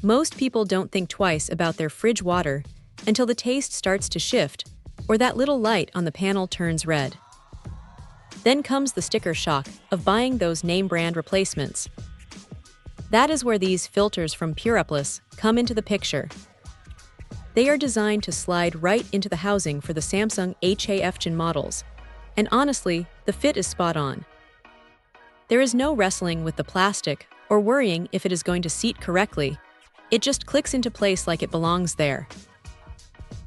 Most people don't think twice about their fridge water until the taste starts to shift or that little light on the panel turns red. Then comes the sticker shock of buying those name brand replacements. That is where these filters from PUREPLUS come into the picture. They are designed to slide right into the housing for the Samsung HAF-Gen models, and honestly, the fit is spot on. There is no wrestling with the plastic or worrying if it is going to seat correctly. It just clicks into place like it belongs there.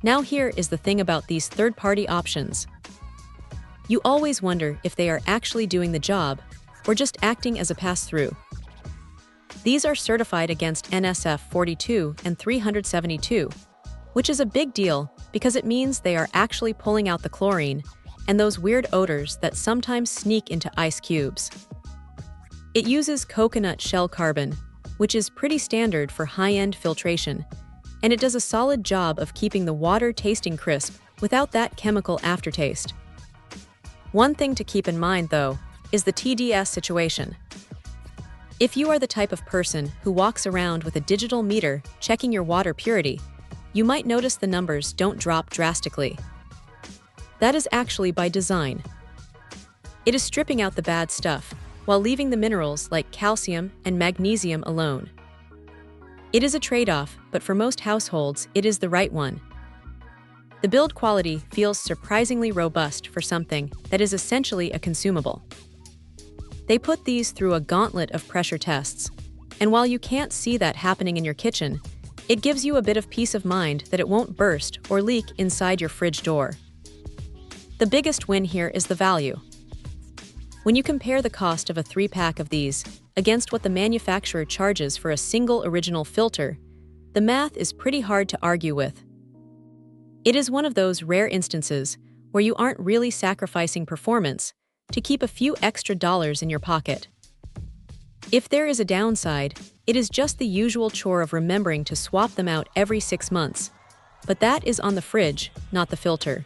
Now here is the thing about these third-party options. You always wonder if they are actually doing the job or just acting as a pass-through. These are certified against NSF 42 and 372, which is a big deal because it means they are actually pulling out the chlorine and those weird odors that sometimes sneak into ice cubes. It uses coconut shell carbon, which is pretty standard for high-end filtration, and it does a solid job of keeping the water tasting crisp without that chemical aftertaste. One thing to keep in mind, though, is the TDS situation. If you are the type of person who walks around with a digital meter checking your water purity, you might notice the numbers don't drop drastically. That is actually by design. It is stripping out the bad stuff while leaving the minerals like calcium and magnesium alone. It is a trade-off, but for most households, it is the right one. The build quality feels surprisingly robust for something that is essentially a consumable. They put these through a gauntlet of pressure tests, and while you can't see that happening in your kitchen, it gives you a bit of peace of mind that it won't burst or leak inside your fridge door. The biggest win here is the value. When you compare the cost of a 3-pack of these against what the manufacturer charges for a single original filter, the math is pretty hard to argue with. It is one of those rare instances where you aren't really sacrificing performance to keep a few extra dollars in your pocket. If there is a downside, it is just the usual chore of remembering to swap them out every 6 months, but that is on the fridge, not the filter.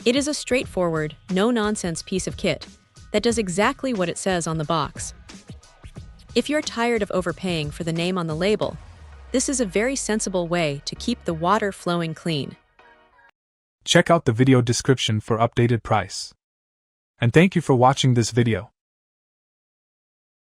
It is a straightforward, no-nonsense piece of kit that does exactly what it says on the box. If you're tired of overpaying for the name on the label, this is a very sensible way to keep the water flowing clean. Check out the video description for updated price. And thank you for watching this video.